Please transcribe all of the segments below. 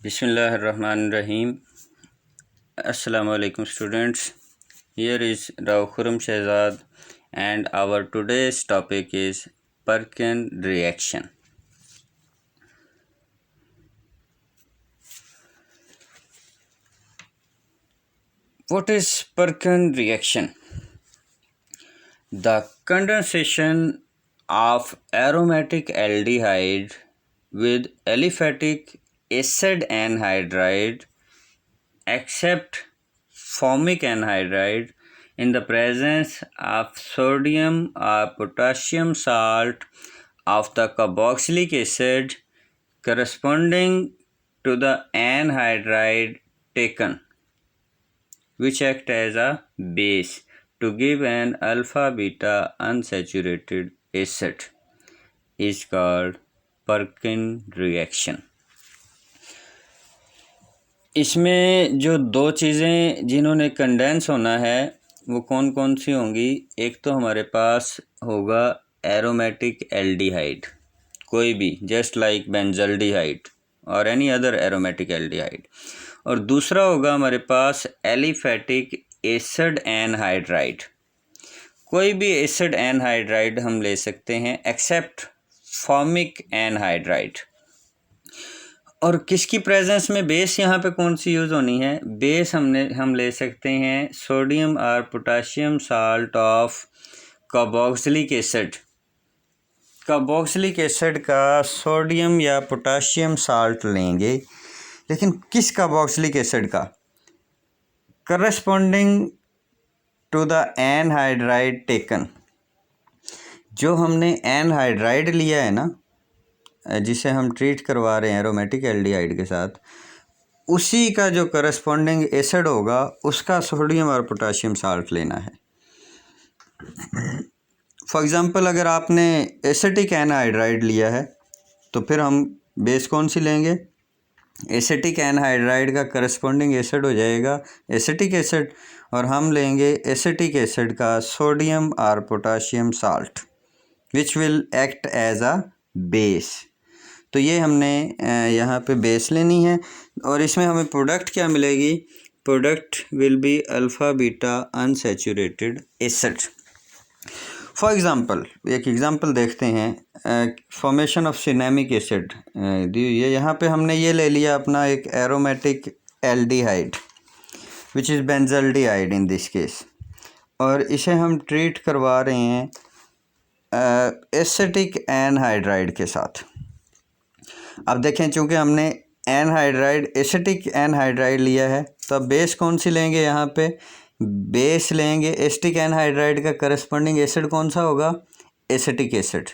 Bismillahirrahmanirrahim. Assalamu alaikum students. Here is Rao Khurram Shehzad and our today's topic is Perkin reaction. What is Perkin reaction? The condensation of aromatic aldehyde with aliphatic acid anhydride except formic anhydride in the presence of sodium or potassium salt of the carboxylic acid corresponding to the anhydride taken, which act as a base to give an alpha beta unsaturated acid, is called Perkin reaction. इसमें जो दो चीज़ें जिन्होंने condense होना है वो कौन कौन सी होंगी? एक तो हमारे पास होगा एरोमेटिक एल्डिहाइड, कोई भी, जस्ट लाइक बेंजल्डिहाइड और एनी अदर एरोमेटिक एल्डिहाइड, और दूसरा होगा हमारे पास एलिफेटिक एसिड एनहाइड्राइड। कोई भी एसिड एनहाइड्राइड हम ले सकते हैं एक्सेप्ट फॉर्मिक एनहाइड्राइड। और किसकी प्रेजेंस में बेस यहाँ पे कौन सी यूज़ होनी है? बेस हम ले सकते हैं सोडियम और potassium salt of carboxylic acid. Carboxylic acid का सोडियम या पोटाशियम साल्ट लेंगे, लेकिन किस कार्बोक्सिलिक एसिड का? Corresponding to the anhydride taken. जो हमने एनहाइड्राइड लिया है ना, जिसे हम ट्रीट करवा रहे हैं एरोमेटिक एल्डिहाइड के साथ, उसी का जो करस्पॉन्डिंग एसिड होगा उसका सोडियम और पोटाशियम साल्ट लेना है। फॉर एग्ज़ाम्पल, अगर आपने एसिटिक एनहाइड्राइड लिया है तो फिर हम बेस कौन सी लेंगे? एसिटिक एनहाइड्राइड का करस्पॉन्डिंग एसिड हो जाएगा एसिटिक एसिड, और हम लेंगे एसिटिक एसिड का सोडियम और potassium salt which will act as a base. तो ये हमने यहाँ पे बेस लेनी है, और इसमें हमें प्रोडक्ट क्या मिलेगी? Product will be alpha beta unsaturated acid. For example, एक एग्ज़ाम्पल देखते हैं। फॉर्मेशन ऑफ सिनेमिक एसिड दी हुई है। यहाँ पे हमने ये ले लिया अपना एक aromatic aldehyde which is benzaldehyde in this case, और इसे हम ट्रीट करवा रहे हैं एसिटिक एनहाइड्राइड के साथ। अब देखें, चूँकि हमने एनहाइड्राइड एसिटिक एनहाइड्राइड लिया है, तो अब बेस कौन सी लेंगे? यहाँ पे बेस लेंगे एसिटिक एनहाइड्राइड का करस्पॉन्डिंग एसिड कौन सा होगा? Acetic acid.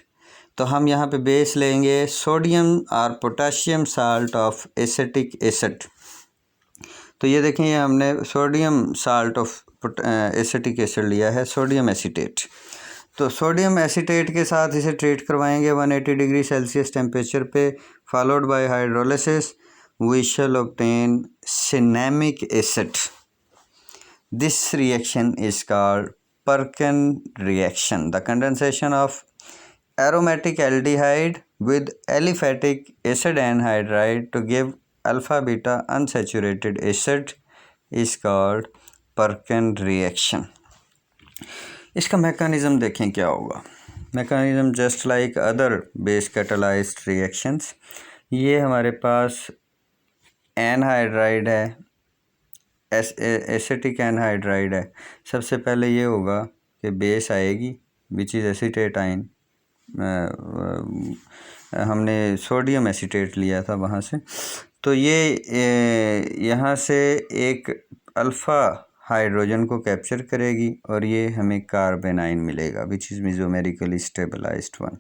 तो हम यहाँ पे बेस लेंगे सोडियम और potassium salt of acetic acid. तो ये देखें, ये हमने sodium salt of acetic acid लिया है, सोडियम एसीटेट। तो सोडियम एसीटेट के साथ इसे ट्रीट करवाएंगे 180 डिग्री सेल्सियस टेम्परेचर पे, followed by hydrolysis, we shall obtain cinnamic acid. This reaction is called Perkin reaction. The condensation of aromatic aldehyde with aliphatic acid anhydride to give alpha beta unsaturated acid is called Perkin reaction. इसका mechanism देखें क्या होगा। Mechanism just like other base catalysed reactions. ये हमारे पास anhydride है, acetic anhydride है। सबसे पहले ये होगा कि बेस आएगी विच इज़ एसीटेटाइन। हमने सोडियम एसीटेट लिया था वहाँ से, तो ये यहाँ से एक अल्फ़ा हाइड्रोजन को कैप्चर करेगी और ये हमें कार्बेनाइन मिलेगा विच इज़ मेसोमेरिकली स्टेबलाइज्ड वन।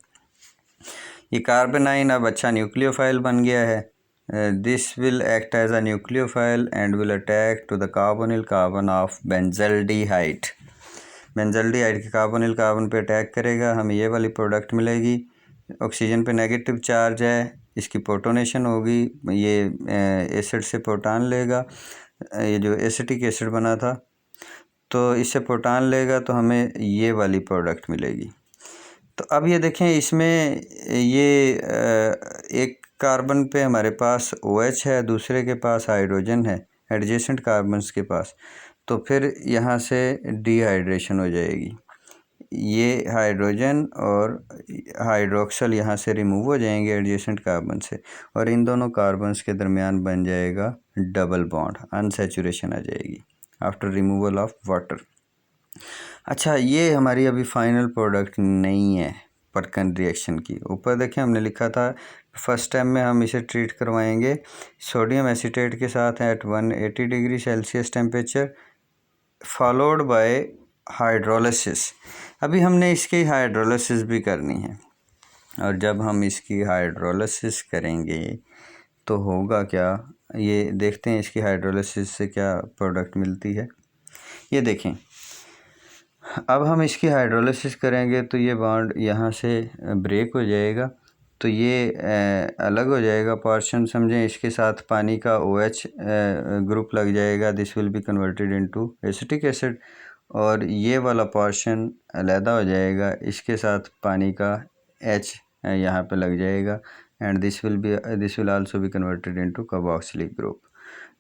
ये कार्बेनाइन अब अच्छा न्यूक्लियोफाइल बन गया है। This will act as a nucleophile and will attack to the carbonyl carbon of benzaldehyde. Benzaldehyde के कार्बोनिल कार्बन पे अटैक करेगा, हमें ये वाली प्रोडक्ट मिलेगी। ऑक्सीजन पे नेगेटिव चार्ज है, इसकी प्रोटोनेशन होगी, ये एसिड से प्रोटॉन लेगा। ये जो एसिटिक एसिड बना था तो इससे प्रोटॉन लेगा, तो हमें ये वाली प्रोडक्ट मिलेगी। तो अब ये देखें, इसमें ये एक कार्बन पे हमारे पास OH है, दूसरे के पास हाइड्रोजन है एडजेसेंट कार्बन्स के पास, तो फिर यहाँ से डिहाइड्रेशन हो जाएगी। ये हाइड्रोजन और हाइड्रोक्सल यहाँ से रिमूव हो जाएंगे एडजेसेंट कार्बन से, और इन दोनों कार्बन्स के दरमियान बन जाएगा डबल बॉन्ड, अनसैचुरेशन आ जाएगी आफ्टर रिमूवल ऑफ वाटर। अच्छा, ये हमारी अभी फाइनल प्रोडक्ट नहीं है परकन रिएक्शन की। ऊपर देखिए हमने लिखा था फर्स्ट स्टेप में हम इसे ट्रीट करवाएंगे सोडियम एसीटेट के साथ at 180 degree Celsius temperature followed by hydrolysis. अभी हमने इसकी हाइड्रोलिसिस भी करनी है, और जब हम इसकी हाइड्रोलिसिस करेंगे तो होगा क्या, ये देखते हैं इसकी हाइड्रोलिसिस से क्या प्रोडक्ट मिलती है। ये देखें, अब हम इसकी हाइड्रोलिसिस करेंगे तो ये बॉन्ड यहाँ से ब्रेक हो जाएगा, तो ये अलग हो जाएगा पोर्शन, समझें इसके साथ पानी का OH ग्रुप लग जाएगा, this will be converted into acetic acid, और ये वाला पोर्शन अलहदा हो जाएगा, इसके साथ पानी का H यहाँ पे लग जाएगा, and this will also be converted into carboxylic group.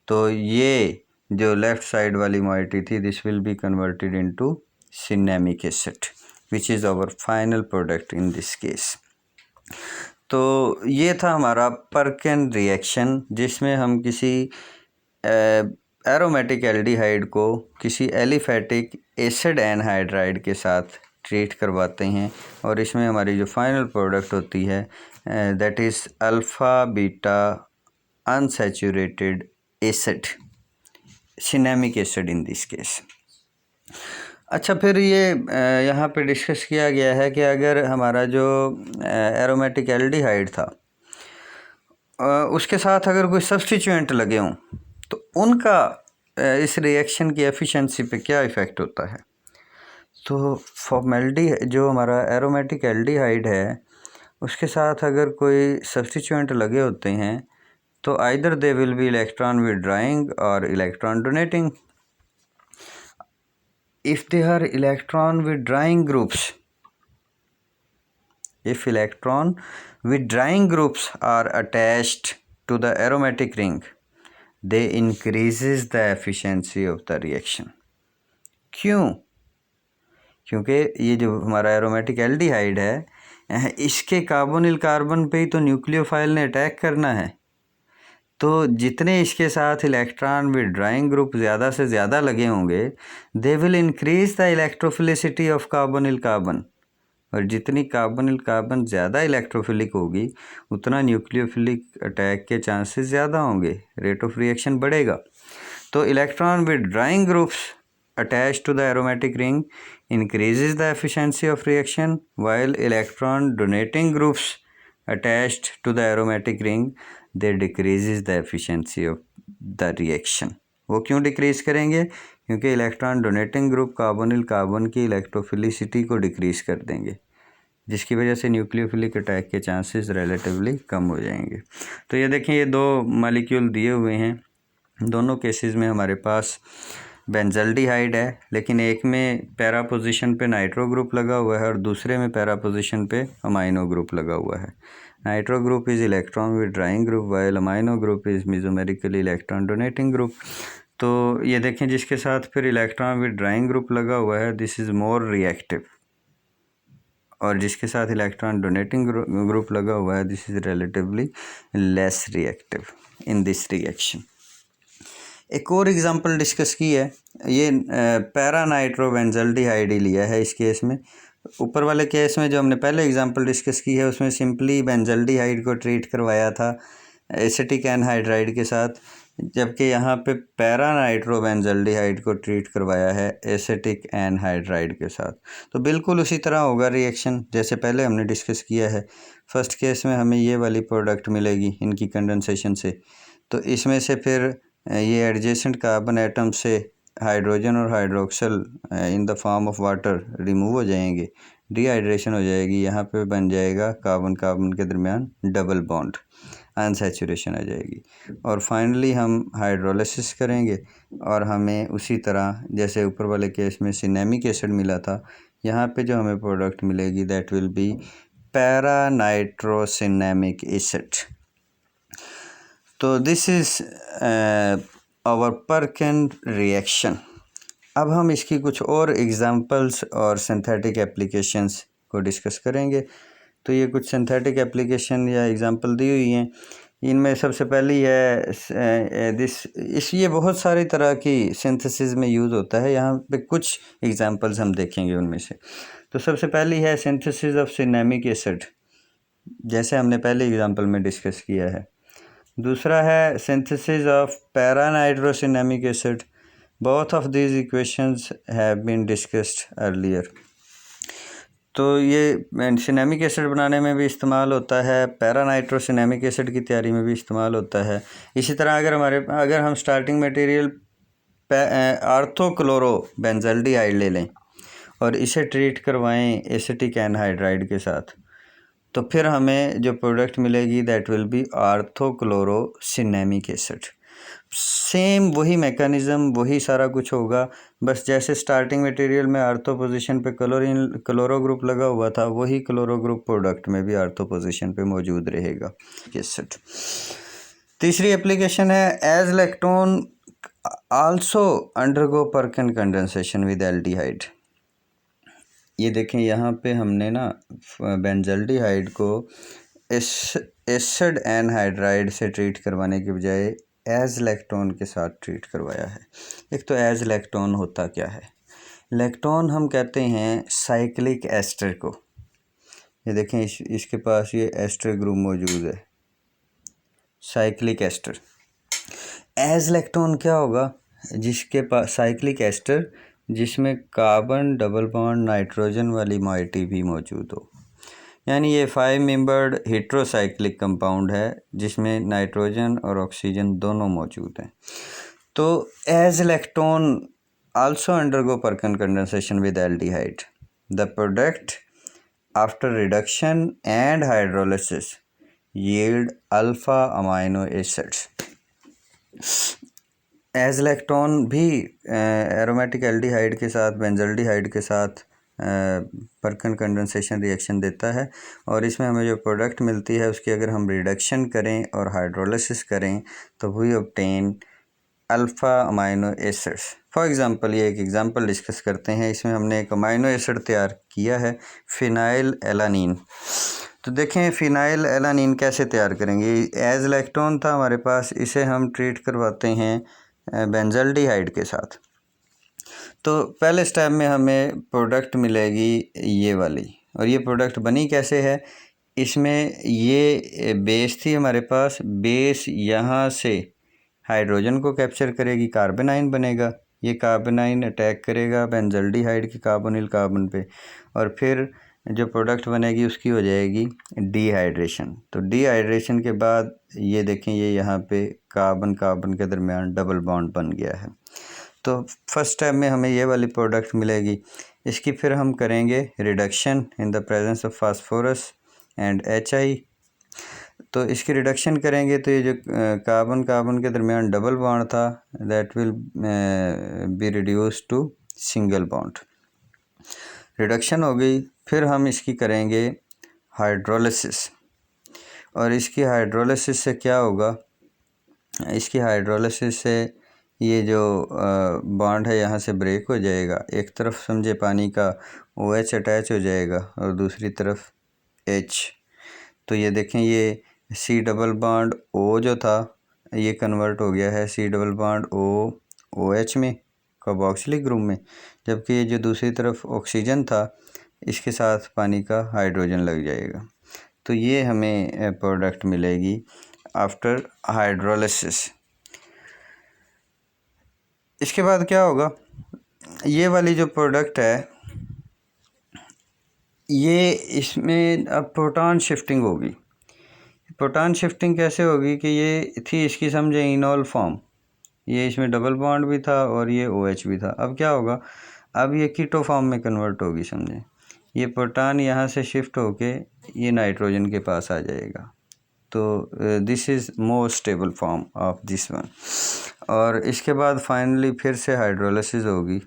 तो ये जो लेफ़्ट साइड वाली मोइटी थी, this will be converted into cinnamic acid which is our final product in this case. तो ये था हमारा परकिन रिएक्शन, जिसमें हम किसी एरोमेटिक एल्डिहाइड को किसी एलिफेटिक एसिड एनहाइड्राइड के साथ ट्रीट करवाते हैं, और इसमें हमारी जो फाइनल प्रोडक्ट होती है that is alpha beta unsaturated acid, cinnamic acid in this case. अच्छा, फिर ये यहाँ पे डिस्कस किया गया है कि अगर हमारा जो एरोमेटिक एल्डिहाइड था उसके साथ अगर कोई सब्स्टिट्यूएंट लगे हों तो उनका इस रिएक्शन की एफिशिएंसी पे क्या इफ़ेक्ट होता है। तो फॉर्मेल्डी जो हमारा एरोमेटिक एल्डिहाइड है उसके साथ अगर कोई सब्स्टिट्यूएंट लगे होते हैं तो either they will be electron withdrawing और electron donating. If they are electron withdrawing groups, if electron withdrawing groups are attached to the aromatic ring, they increases the efficiency of the reaction. क्यों? क्योंकि ये जो हमारा aromatic aldehyde है इसके carbonyl carbon पे ही तो न्यूक्लियोफाइल ने अटैक करना है, तो जितने इसके साथ इलेक्ट्रॉन विड्राइंग ग्रुप ज़्यादा से ज़्यादा लगे होंगे they will increase the electrophilicity of carbonyl carbon, और जितनी कार्बोनिल कार्बन ज़्यादा इलेक्ट्रोफिलिक होगी उतना न्यूक्लियोफिलिक अटैक के चांसेस ज़्यादा होंगे, रेट ऑफ रिएक्शन बढ़ेगा। तो electron withdrawing groups attach to the aromatic ring increases the efficiency of reaction, while electron donating groups attached to the aromatic ring they decreases the efficiency of the reaction. वो क्यों decrease करेंगे? क्योंकि electron donating group carbonyl carbon की electrophilicity को decrease कर देंगे, जिसकी वजह से न्यूक्लियोफिलिक अटैक के चांसेस रिलेटिवली कम हो जाएंगे। तो ये देखें, ये दो मॉलिक्यूल दिए हुए हैं, दोनों केसेस में हमारे पास बेंजल्डिहाइड है, लेकिन एक में पैरा पोजीशन पे नाइट्रो ग्रुप लगा हुआ है और दूसरे में पैरा पोजीशन पे अमाइनो ग्रुप लगा हुआ है। Nitro group is electron withdrawing group while amino group is mesomerically electron donating group. तो ये देखें, जिसके साथ फिर इलेक्ट्रॉन विड्राइंग ग्रुप लगा हुआ है दिस इज़ मोर रिएक्टिव, और जिसके साथ इलेक्ट्रॉन डोनेटिंग ग्रुप लगा हुआ है this is relatively less reactive in this reaction. एक और एग्जांपल डिस्कस की है, ये पैरा नाइट्रोबेंजल्डिहाइड ही लिया है इस केस में। ऊपर वाले केस में जो हमने पहले एग्जांपल डिस्कस की है उसमें सिंपली बेंजल्डिहाइड को ट्रीट करवाया था एसिटिक एनहाइड्राइड के साथ, जबकि यहाँ पे पैरा नाइट्रोबेंजल्डिहाइड को ट्रीट करवाया है एसिटिक एनहाइड्राइड के साथ। तो बिल्कुल उसी तरह होगा रिएक्शन जैसे पहले हमने डिस्कस किया है। फर्स्ट केस में हमें ये वाली प्रोडक्ट मिलेगी इनकी कंडेंसेशन से, तो इसमें से फिर ये एडजेसेंट कार्बन एटम से हाइड्रोजन और hydroxyl in the form of water remove हो जाएंगे, डिहाइड्रेशन हो जाएगी, यहाँ पे बन जाएगा कार्बन कार्बन के दरमियान डबल बॉन्ड, अनसैचुरेशन आ जाएगी, और फाइनली हम हाइड्रोलिसिस करेंगे और हमें उसी तरह जैसे ऊपर वाले केस में सिनेमिक एसिड मिला था, यहाँ पे जो हमें प्रोडक्ट मिलेगी that will be para nitrocinnamic acid. तो this is our Perkin reaction. अब हम इसकी कुछ और एग्जांपल्स और सिंथेटिक एप्लीकेशंस को डिस्कस करेंगे। तो ये कुछ सिंथेटिक एप्लीकेशन या एग्जांपल दी हुई हैं। इनमें सबसे पहली है ये बहुत सारी तरह की सिंथेसिस में यूज़ होता है। यहाँ पे कुछ एग्जांपल्स हम देखेंगे उनमें से। तो सबसे पहली है सिंथेसिस ऑफ सिनेमिक एसिड, जैसे हमने पहले एग्जांपल में डिस्कस किया है। दूसरा है synthesis of paranitrocinnamic acid. Both of these equations have been discussed earlier. तो ये सिनेमिक एसिड बनाने में भी इस्तेमाल होता है, पैरानाइट्रोसिनेमिक एसिड की तैयारी में भी इस्तेमाल होता है। इसी तरह अगर हम स्टार्टिंग मटेरियल आर्थोक्लोरो बेंजल्डिहाइड ले लें और इसे ट्रीट करवाएं एसिटिक एनहाइड्राइड के साथ, तो फिर हमें जो प्रोडक्ट मिलेगी that will be orthochlorocinnamic acid. Same वही मैकेनिज़्म, वही सारा कुछ होगा, बस जैसे स्टार्टिंग मटेरियल में आर्थो पोजीशन पे क्लोरो ग्रुप लगा हुआ था, वही क्लोरो ग्रुप प्रोडक्ट में भी आर्थो पोजीशन पे मौजूद रहेगा एसिड। तीसरी एप्लीकेशन है as lactone also undergo Perkin condensation with aldehyde. ये देखें, यहाँ पे हमने ना बेंजल्डिहाइड को एसिड एनहाइड्राइड से ट्रीट करवाने के बजाय एज लैक्टोन के साथ ट्रीट करवाया है। एक तो एज लैक्टोन होता क्या है? लैक्टोन हम कहते हैं साइक्लिक एस्टर को। ये देखें, इसके पास ये एस्टर ग्रुप मौजूद है, साइक्लिक एस्टर। एज लैक्टोन क्या होगा? जिसके पास साइक्लिक एस्टर जिसमें कार्बन डबल बॉन्ड नाइट्रोजन वाली मॉइटी भी मौजूद हो, यानी ये 5 मेंबर्ड हेट्रोसाइक्लिक कंपाउंड है जिसमें नाइट्रोजन और ऑक्सीजन दोनों मौजूद हैं। तो as lactone also undergo Perkin condensation with aldehyde. The product after reduction and hydrolysis yield alpha amino acids. As lactone भी एरोमेटिक एल्डिहाइड के साथ, बेंजल्डिहाइड के साथ परकिन कंडेंसेशन रिएक्शन देता है, और इसमें हमें जो प्रोडक्ट मिलती है उसकी अगर हम रिडक्शन करें और हाइड्रोलिसिस करें तो we obtain alpha amino acids. For example, ये एक एग्ज़ाम्पल डिस्कस करते हैं। इसमें हमने एक अमाइनो एसिड तैयार किया है, फिनाइल एलानीन। तो देखें फिनाइल एलानीन कैसे तैयार करेंगे। एज लैक्टोन था हमारे पास, इसे हम ट्रीट करवाते हैं बेंजल्डिहाइड के साथ। तो पहले स्टेप में हमें प्रोडक्ट मिलेगी ये वाली, और ये प्रोडक्ट बनी कैसे है? इसमें ये बेस थी हमारे पास, बेस यहाँ से हाइड्रोजन को कैप्चर करेगी, कार्बोनाइन बनेगा। ये कार्बोनाइन अटैक करेगा बेंजल्डिहाइड के कार्बोनिल कार्बन पे, और फिर जो प्रोडक्ट बनेगी उसकी हो जाएगी डिहाइड्रेशन। तो डिहाइड्रेशन के बाद ये देखें, ये यहाँ पे कार्बन कार्बन के दरमियान डबल बॉन्ड बन गया है। तो फर्स्ट स्टेप में हमें ये वाली प्रोडक्ट मिलेगी। इसकी फिर हम करेंगे reduction in the presence of phosphorus and HI। तो इसकी रिडक्शन करेंगे तो ये जो कार्बन कार्बन के दरमियान डबल बॉन्ड था that will be reduce to single bond. Reduction हो गई, फिर हम इसकी करेंगे हाइड्रोलिसिस। और इसकी हाइड्रोलिसिस से क्या होगा? इसकी हाइड्रोलिसिस से ये जो बॉन्ड है यहाँ से ब्रेक हो जाएगा। एक तरफ समझे पानी का OH अटैच हो जाएगा और दूसरी तरफ H। तो ये देखें, ये C डबल बॉन्ड O जो था ये कन्वर्ट हो गया है C डबल बॉन्ड OH में, कार्बोक्सिलिक ग्रुप में, जबकि ये जो दूसरी तरफ ऑक्सीजन था इसके साथ पानी का हाइड्रोजन लग जाएगा। तो ये हमें प्रोडक्ट मिलेगी आफ्टर हाइड्रोलिसिस। इसके बाद क्या होगा? ये वाली जो प्रोडक्ट है ये, इसमें अब प्रोटॉन शिफ्टिंग होगी। प्रोटॉन शिफ्टिंग कैसे होगी कि ये थी इसकी समझे इनॉल फॉर्म, ये इसमें डबल बॉन्ड भी था और ये OH भी था। अब क्या होगा? अब ये कीटो फॉर्म में कन्वर्ट होगी समझे। ये प्रोटॉन यहाँ से शिफ्ट होके ये नाइट्रोजन के पास आ जाएगा। तो this is more stable form of this one. और इसके बाद फाइनली फिर से हाइड्रोलिसिस होगी,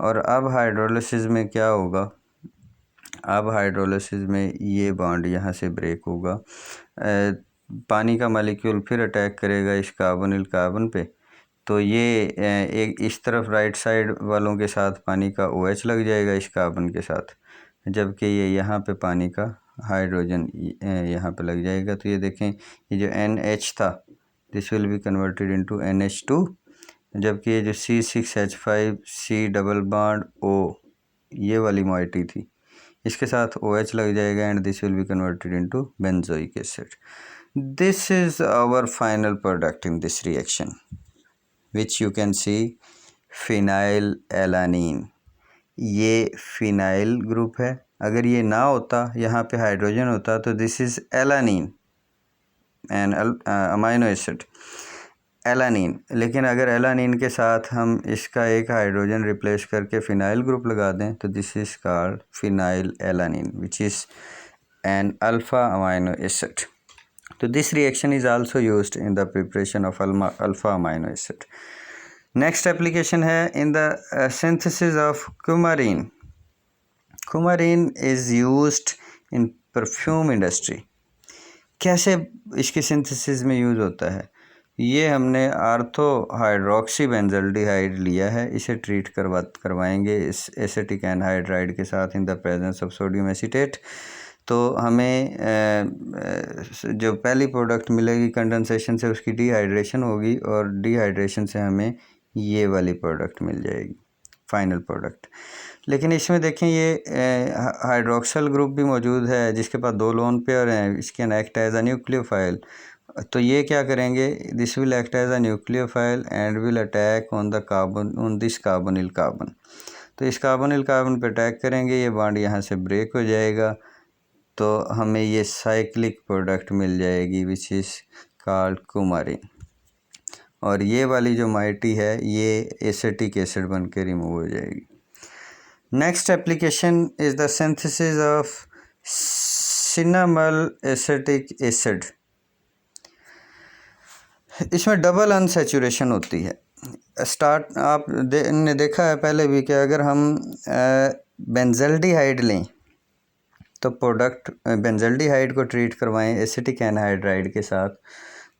और अब हाइड्रोलिसिस में क्या होगा? अब हाइड्रोलिसिस में ये बॉन्ड यहाँ से ब्रेक होगा पानी का मॉलिक्यूल फिर अटैक करेगा इस कार्बोनिल कार्बन पे, तो ये एक इस तरफ राइट साइड वालों के साथ पानी का OH लग जाएगा इस कार्बन के साथ, जबकि ये यहाँ पे पानी का हाइड्रोजन यहाँ पे लग जाएगा। तो ये देखें, ये जो NH था this will be converted into NH2, जबकि ये जो C6H5C डबल बॉन्ड O ये वाली मोइटी थी इसके साथ OH लग जाएगा and this will be converted into benzoic acid. This is our final product in this reaction which you can see phenylalanine. ये फिनाइल ग्रुप है, अगर ये ना होता यहाँ पे हाइड्रोजन होता तो this is alanine an amino acid alanine. लेकिन अगर एलानीन के साथ हम इसका एक हाइड्रोजन रिप्लेस करके फिनाइल ग्रुप लगा दें तो this is called phenyl alanine which is an alpha amino acid. तो this reaction is also used in the preparation of alpha amino acid. Next application है in the synthesis of coumarin. Coumarin is used in perfume industry. कैसे इसकी synthesis में use होता है? ये हमने ortho hydroxy benzaldehyde लिया है, इसे ट्रीट करवाएंगे इस एसिटिक एनहाइड्राइड के साथ in the presence of sodium acetate. तो हमें जो पहली प्रोडक्ट मिलेगी कंडेंसेशन से उसकी डिहाइड्रेशन होगी और डिहाइड्रेशन से हमें ये वाली प्रोडक्ट मिल जाएगी फाइनल प्रोडक्ट। लेकिन इसमें देखें ये हाइड्रोक्सल ग्रुप भी मौजूद है जिसके पास 2 लोन पेयर हैं, इसके एक्ट एज अ न्यूक्लियोफाइल। तो ये क्या करेंगे, this will act as a nucleophile and will attack on the carbon on this carbonyl carbon. तो इस कार्बोनिल कार्बन पे अटैक करेंगे, ये बॉन्ड यहाँ से ब्रेक हो जाएगा तो हमें ये साइक्लिक प्रोडक्ट मिल जाएगी विच इज़ कॉल्ड कुमारीन। और ये वाली जो माइटी है ये एसिटिक एसिड बन के रिमूव हो जाएगी। Next application is the synthesis of cinnamal acetic acid. इसमें डबल अनसैचुरेशन होती है। स्टार्ट ने देखा है पहले भी कि अगर हम बेंजल्डिहाइड लें तो प्रोडक्ट बेंजल्डिहाइड को ट्रीट करवाएं एसिटिक एनहाइड्राइड के साथ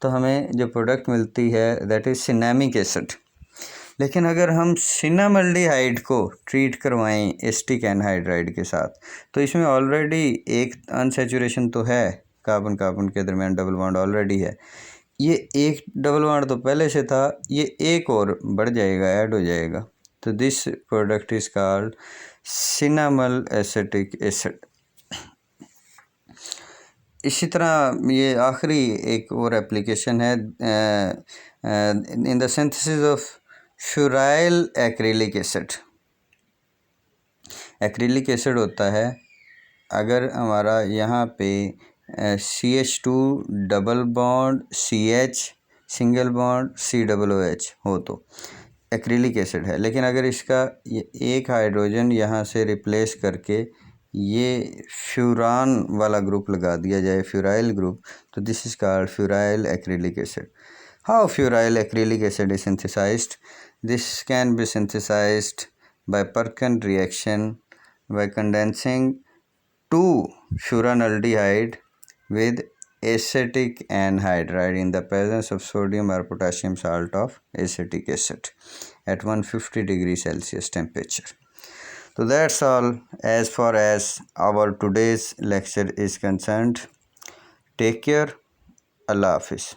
तो हमें जो प्रोडक्ट मिलती है दैट इज़ सिनेमिक एसिड। लेकिन अगर हम सिनामल्डिहाइड को ट्रीट करवाएं एसिटिक एनहाइड्राइड के साथ तो इसमें ऑलरेडी एक अनसैचुरेशन तो है, कार्बन कार्बन के दरमियान डबल बॉन्ड ऑलरेडी है, ये एक डबल बॉन्ड तो पहले से था, ये एक और बढ़ जाएगा, ऐड हो जाएगा। तो this product is called cinnamal acetic acid. इसी तरह ये आखिरी एक और एप्लीकेशन है in the synthesis of furyl acrylic acid. Acrylic acid होता है अगर हमारा यहाँ पे CH2 double bond CH single bond COOH हो तो एक्रिलिक एसिड है। लेकिन अगर इसका एक हाइड्रोजन यहाँ से रिप्लेस करके ये फ्यूरान वाला ग्रुप लगा दिया जाए, फ्यूराइल ग्रुप, तो this is called furyl acrylic acid. How furyl acrylic acid is synthesized? This can be synthesized by Perkin reaction by condensing 2 furanaldehyde with acetic anhydride in the presence of sodium or potassium salt of acetic acid at 150 degrees Celsius temperature. So that's all as far as our today's lecture is concerned. Take care. Allah Hafiz.